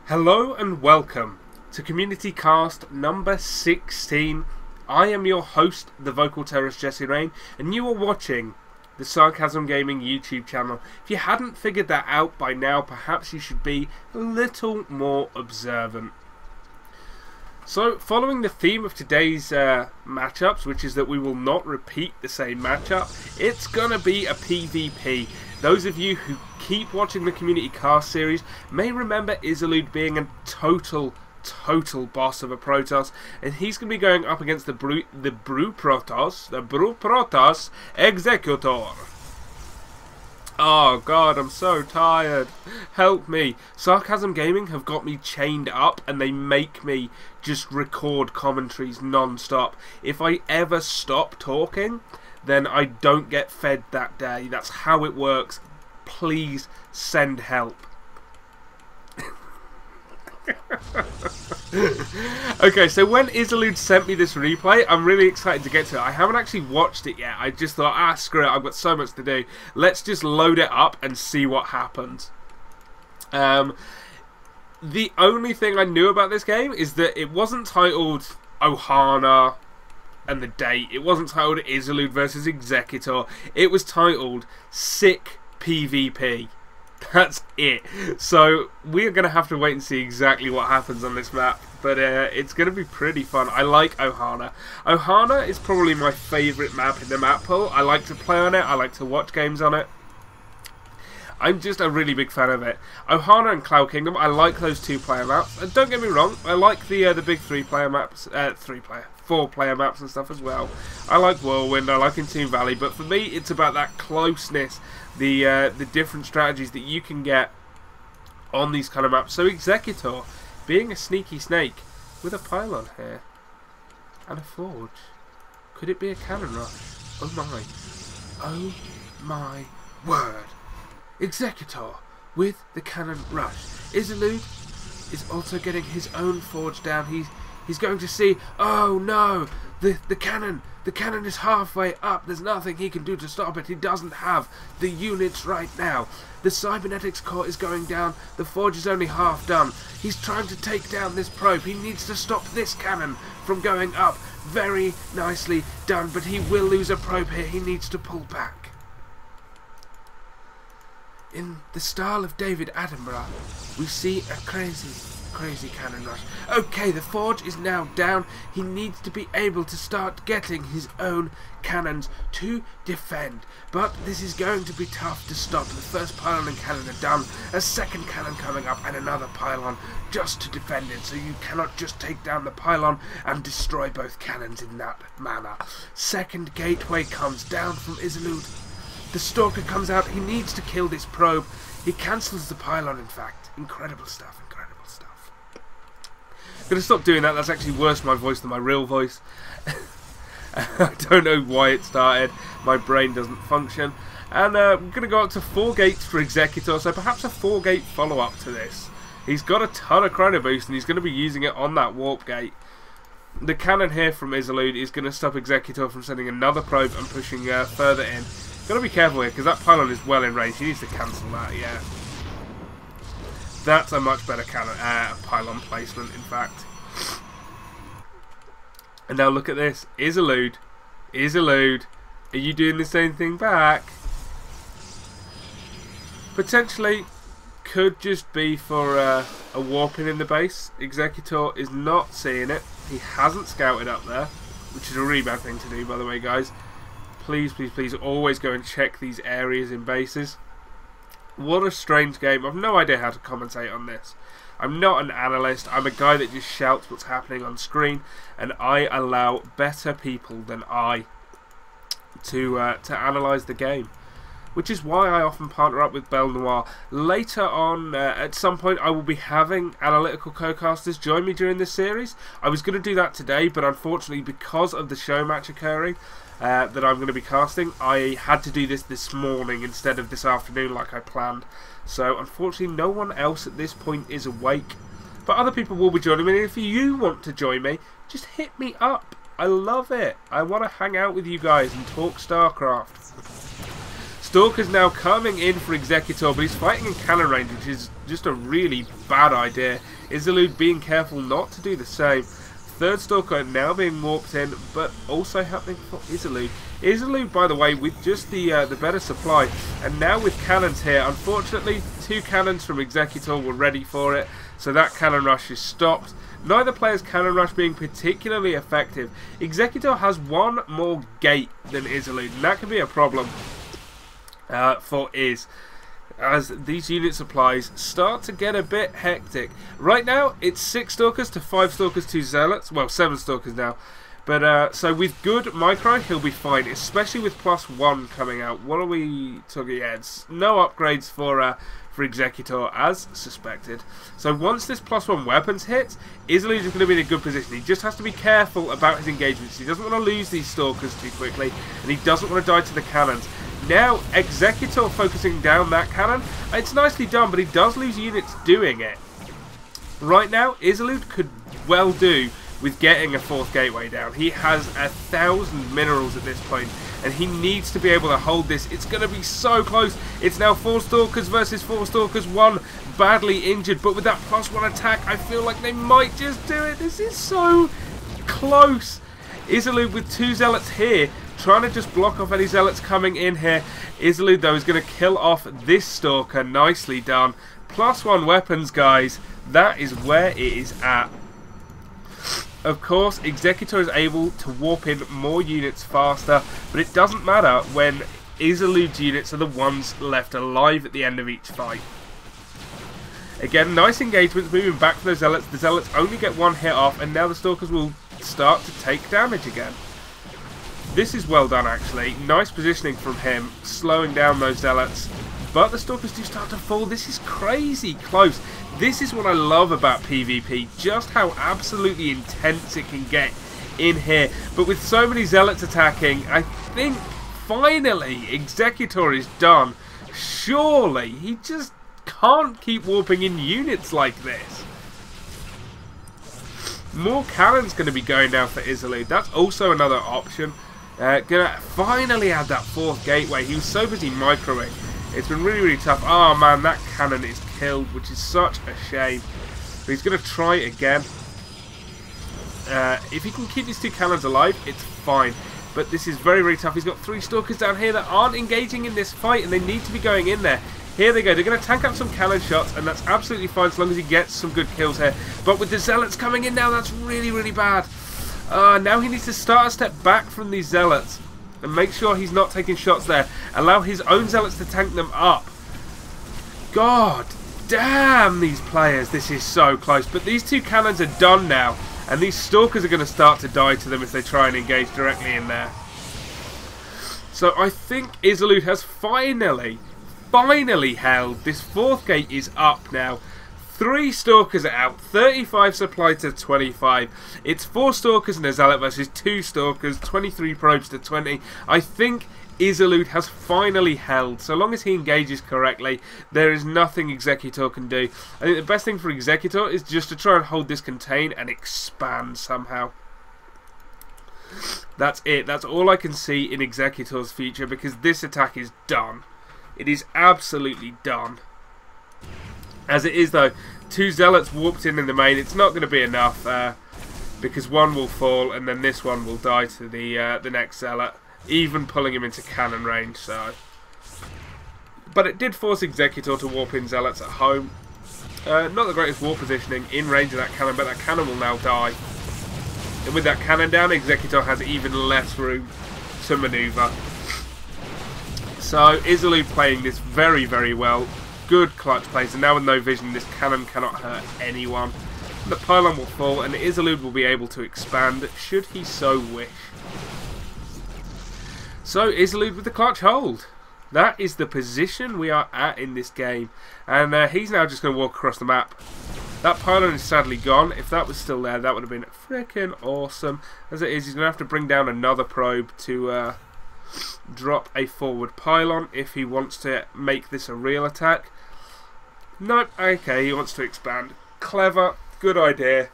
Hello and welcome to Community Cast number 16. I am your host, the Vocal Terrorist Jesse Rain, and you are watching the Sarcasm Gaming YouTube channel. If you hadn't figured that out by now, perhaps you should be a little more observant. So, following the theme of today's matchups, which is that we will not repeat the same matchup, it's gonna be a PvP. Those of you who keep watching the Community Cast series may remember Izelude being a total boss of a Protoss, and he's going to be going up against the Brew Protoss Executor. Oh god, I'm so tired. Help me. Sarcasm Gaming have got me chained up and they make me just record commentaries non-stop. If I ever stop talking, then I don't get fed that day. That's how it works. Please send help. Okay, so when Izelude sent me this replay, I'm really excited to get to it. I haven't actually watched it yet. I just thought, screw it, I've got so much to do. Let's just load it up and see what happens. The only thing I knew about this game is that it wasn't titled Ohana and the date. It wasn't titled Izelude versus Executor. It was titled Sick PvP. That's it. So we're going to have to wait and see exactly what happens on this map. But it's going to be pretty fun. I like Ohana. Ohana is probably my favourite map in the map pool. I like to play on it. I like to watch games on it. I'm just a really big fan of it. Ohana and Cloud Kingdom, I like those two-player maps. And don't get me wrong, I like the big three-player maps, four-player maps and stuff as well. I like Whirlwind, I like Entomb Valley, but for me, it's about that closeness, the different strategies that you can get on these kind of maps. So Executor, being a sneaky snake with a pylon here and a forge, could it be a cannon rush? Oh my word! Executor with the cannon rush. Izelude is also getting his own forge down. He's going to see. Oh no! The cannon is halfway up. There's nothing he can do to stop it. He doesn't have the units right now. The cybernetics core is going down. The forge is only half done. He's trying to take down this probe. He needs to stop this cannon from going up. Very nicely done, but he will lose a probe here. He needs to pull back. In the style of David Attenborough, we see a crazy cannon rush. Okay, the forge is now down. He needs to be able to start getting his own cannons to defend. But this is going to be tough to stop. The first pylon and cannon are done. A second cannon coming up and another pylon just to defend it. So you cannot just take down the pylon and destroy both cannons in that manner. Second gateway comes down from Izelude. The Stalker comes out. He needs to kill this probe. He cancels the pylon, in fact. Incredible stuff, incredible stuff. I'm going to stop doing that. That's actually worse my voice than my real voice. I don't know why it started. My brain doesn't function. And we're going to go up to 4 gates for Executor, so perhaps a 4-gate follow-up to this. He's got a ton of chrono boost, and he's going to be using it on that warp gate. The cannon here from Izelude is going to stop Executor from sending another probe and pushing further in. Gotta be careful here, because that pylon is well in range. He needs to cancel that, yeah. That's a much better cannon, pylon placement, in fact. And now look at this. Izelude, are you doing the same thing back? Potentially, could just be for a warping in the base. Executor is not seeing it. He hasn't scouted up there, which is a really bad thing to do, by the way, guys. Please, please, please, always go and check these areas in bases. What a strange game. I've no idea how to commentate on this. I'm not an analyst. I'm a guy that just shouts what's happening on screen, and I allow better people than I to analyse the game. Which is why I often partner up with Belle Noire. Later on, at some point, I will be having analytical co-casters join me during this series. I was going to do that today, but unfortunately, because of the show match occurring, that I'm going to be casting, I had to do this morning instead of this afternoon like I planned. So unfortunately no one else at this point is awake, but other people will be joining me, and if you want to join me, just hit me up. I love it. I want to hang out with you guys and talk StarCraft. Stalker's now coming in for Executor, but he's fighting in cannon range, which is just a really bad idea. Izelude being careful not to do the same. Third Stalker now being warped in, but also happening for Izelude. Izelude, by the way, with just the better supply, and now with cannons here. Unfortunately, 2 cannons from Executor were ready for it, so that cannon rush is stopped. Neither player's cannon rush being particularly effective. Executor has 1 more gate than Izelude, and that can be a problem for Iz, as these unit supplies start to get a bit hectic. Right now, it's 6 Stalkers to 5 Stalkers, 2 Zealots. Well, 7 Stalkers now. But, so with good micro, he'll be fine, especially with +1 coming out. What are we talking? Yeah, it's no upgrades for Executor, as suspected. So once this +1 weapons hits, Izelude is going to be in a good position. He just has to be careful about his engagements. He doesn't want to lose these Stalkers too quickly, and he doesn't want to die to the cannons. Now, Executor focusing down that cannon. It's nicely done, but he does lose units doing it. Right now, Izelude could well do with getting a 4th gateway down. He has 1,000 minerals at this point, and he needs to be able to hold this. It's going to be so close. It's now 4 Stalkers versus 4 Stalkers, 1 badly injured, but with that +1 attack, I feel like they might just do it. This is so close. Izelude with 2 Zealots here, trying to just block off any Zealots coming in here. Izelude, though, is going to kill off this Stalker. Nicely done. +1 weapons, guys. That is where it is at. Of course, Executor is able to warp in more units faster, but it doesn't matter when Izelude's units are the ones left alive at the end of each fight. Again, nice engagements, moving back for the Zealots. The Zealots only get 1 hit off, and now the Stalkers will start to take damage again. This is well done, actually. Nice positioning from him, slowing down those Zealots. But the Stalkers do start to fall. This is crazy close. This is what I love about PvP, just how absolutely intense it can get in here. But with so many Zealots attacking, I think finally Executor is done. Surely, he just can't keep warping in units like this. More cannons going to be going down for Izelude. That's also another option. Gonna finally add that 4th gateway. He was so busy microwing. It's been really, really tough. Oh man, that cannon is killed, which is such a shame. But he's going to try again. If he can keep these 2 cannons alive, it's fine. But this is very, very tough. He's got 3 Stalkers down here that aren't engaging in this fight, and they need to be going in there. Here they go. They're going to tank up some cannon shots, and that's absolutely fine as long as he gets some good kills here. But with the Zealots coming in now, that's really, really bad. Now he needs to start a step back from these Zealots and make sure he's not taking shots there. Allow his own Zealots to tank them up. God damn, these players. This is so close. But these 2 cannons are done now, and these Stalkers are going to start to die to them if they try and engage directly in there. So I think Izelude has finally held. This 4th gate is up now. 3 Stalkers are out, 35 supply to 25. It's 4 Stalkers and a Zealot versus 2 Stalkers, 23 probes to 20. I think Izelude has finally held. So long as he engages correctly, there is nothing Executor can do. I think the best thing for Executor is just to try and hold this contain and expand somehow. That's it. That's all I can see in Executor's future, because this attack is done. It is absolutely done. As it is, though, 2 Zealots warped in the main. It's not going to be enough, because 1 will fall and then this one will die to the next Zealot, even pulling him into cannon range. So, but it did force Executor to warp in Zealots at home. Not the greatest warp positioning in range of that cannon, but that cannon will now die. And with that cannon down, Executor has even less room to manoeuvre. So Izelude playing this very, very well. Good clutch plays, and now with no vision, this cannon cannot hurt anyone. The pylon will fall, and Izelude will be able to expand, should he so wish. So Izelude with the clutch hold. That is the position we are at in this game. And he's now just going to walk across the map. That pylon is sadly gone. If that was still there, that would have been freaking awesome. As it is, he's going to have to bring down another probe to drop a forward pylon if he wants to make this a real attack. Nope, okay, he wants to expand. Clever, good idea.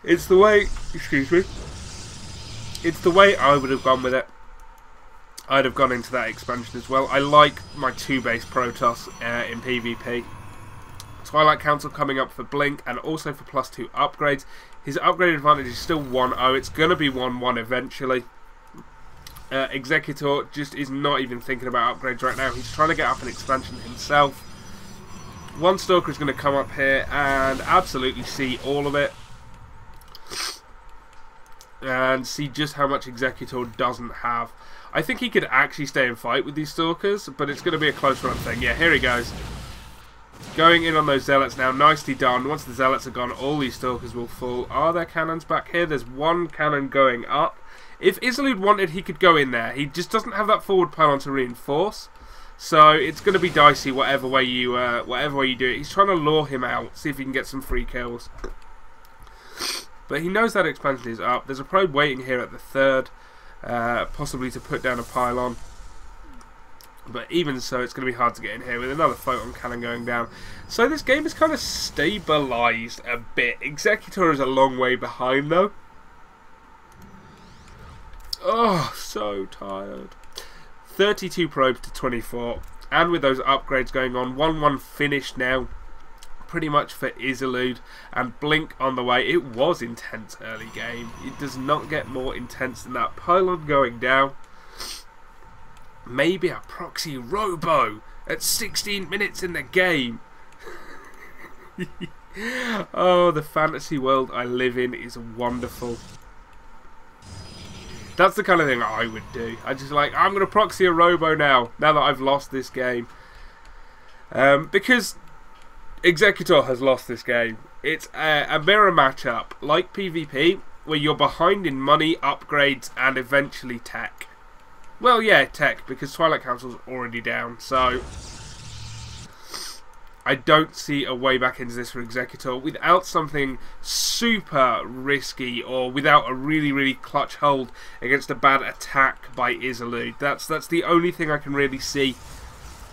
It's the way, excuse me, it's the way I would have gone with it. I'd have gone into that expansion as well. I like my 2-base Protoss in PvP. Twilight Council coming up for Blink and also for +2 upgrades. His upgrade advantage is still 1-0. It's going to be 1-1 eventually. Executor just is not even thinking about upgrades right now. He's trying to get up an expansion himself. One Stalker is going to come up here and absolutely see all of it. And see just how much Executor doesn't have. I think he could actually stay and fight with these Stalkers, but it's going to be a close run thing. Yeah, here he goes. Going in on those Zealots now. Nicely done. Once the Zealots are gone, all these Stalkers will fall. Are there cannons back here? There's one cannon going up. If Izelude wanted, he could go in there. He just doesn't have that forward pylon to reinforce. So it's going to be dicey whatever way you do it. He's trying to lure him out, see if he can get some free kills. But he knows that expansion is up. There's a probe waiting here at the 3rd, possibly to put down a pylon. But even so, it's going to be hard to get in here with another photon cannon going down. So this game is kind of stabilised a bit. Executor is a long way behind though. Oh, so tired. 32 probes to 24. And with those upgrades going on, 1-1 finished now. Pretty much for Izelude. And Blink on the way. It was intense early game. It does not get more intense than that. Pylon going down. Maybe a proxy robo at 16 minutes in the game. Oh, the fantasy world I live in is wonderful. That's the kind of thing I would do. I just like, I'm going to proxy a robo now that I've lost this game. Because Executor has lost this game. It's a mirror matchup, like PvP, where you're behind in money, upgrades, and eventually tech. Well, yeah, tech, because Twilight Council's already down, so I don't see a way back into this for Executor without something super risky or without a really, really clutch hold against a bad attack by Izelude. That's the only thing I can really see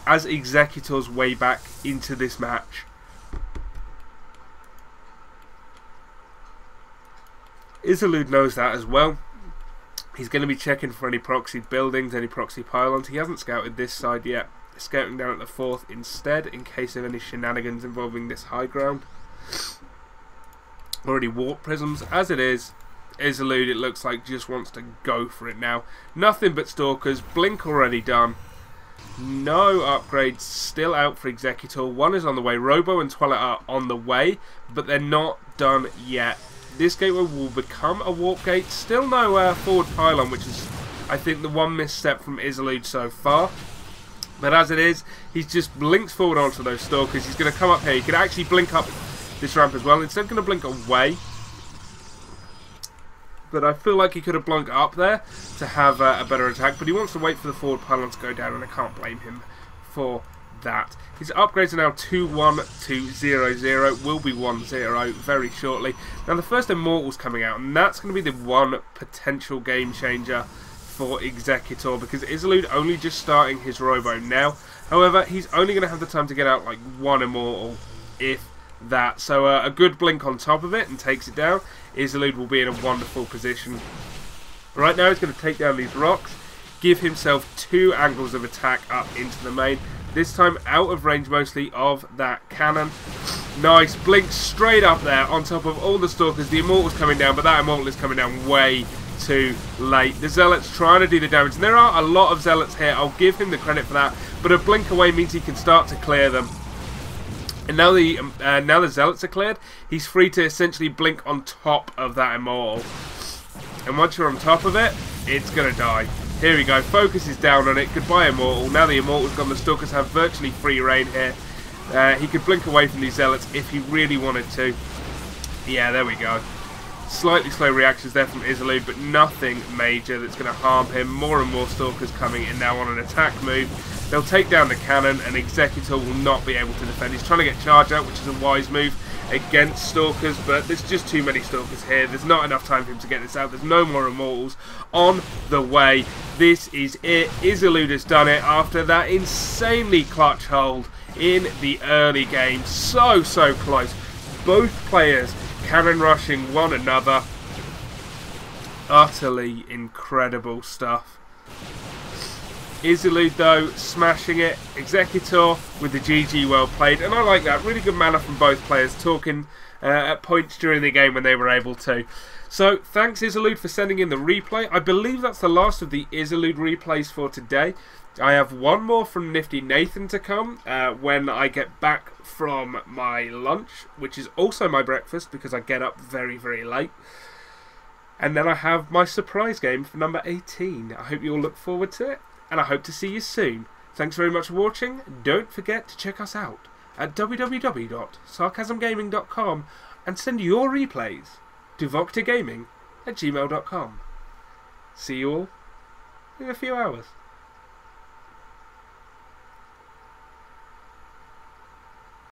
as Executor's way back into this match. Izelude knows that as well. He's going to be checking for any proxied buildings, any proxy pylons. He hasn't scouted this side yet. He's scouting down at the 4th instead, in case of any shenanigans involving this high ground. Already warp prisms. As it is, Izelude, it looks like, just wants to go for it now. Nothing but Stalkers. Blink already done. No upgrades still out for Executor. One is on the way. Robo and Twilight are on the way, but they're not done yet. This gateway will become a warp gate. Still no forward pylon, which is, I think, the one misstep from Izelude so far. But as it is, he's just blinked forward onto those Stalkers. He's going to come up here. He could actually blink up this ramp as well. Instead, going to blink away. But I feel like he could have blinked up there to have a better attack. But he wants to wait for the forward pylon to go down, and I can't blame him for that. His upgrades are now 2-1 to 0-0. Will be 1-0 very shortly. Now the first Immortal's coming out, and that's going to be the one potential game changer for Executor, because Izelude only just starting his robo now. However, he's only going to have the time to get out like one Immortal, if that. So a good blink on top of it and takes it down. Izelude will be in a wonderful position. Right now he's going to take down these rocks, give himself 2 angles of attack up into the main. This time out of range mostly of that cannon. Nice, blink straight up there on top of all the Stalkers. The Immortal's coming down, but that Immortal is coming down way too late. The Zealot's trying to do the damage, and there are a lot of Zealots here. I'll give him the credit for that, but a blink away means he can start to clear them. And now the Zealots are cleared, he's free to essentially blink on top of that Immortal. And once you're on top of it, it's going to die. Here we go, focus is down on it. Goodbye Immortal. Now the Immortal's gone, the Stalkers have virtually free reign here. He could blink away from these Zealots if he really wanted to. Yeah, there we go. Slightly slow reactions there from Izelude, but nothing major that's going to harm him. More and more Stalkers coming in now on an attack move. They'll take down the cannon, and Executor will not be able to defend. He's trying to get charge out, which is a wise move against Stalkers, but there's just too many Stalkers here. There's not enough time for him to get this out. There's no more Immortals on the way. This is it. Izelude has done it after that insanely clutch hold in the early game. So close. Both players cannon rushing one another. Utterly incredible stuff. Izelude though, smashing it. Executor with the GG well played, and I like that. Really good manner from both players, talking at points during the game when they were able to. So thanks Izelude for sending in the replay. I believe that's the last of the Izelude replays for today. I have one more from Nifty Nathan to come when I get back from my lunch, which is also my breakfast because I get up very, very late. And then I have my surprise game for number 18. I hope you all look forward to it, and I hope to see you soon. Thanks very much for watching. Don't forget to check us out at www.sarcasmgaming.com and send your replays to voctagaming@gmail.com. See you all in a few hours.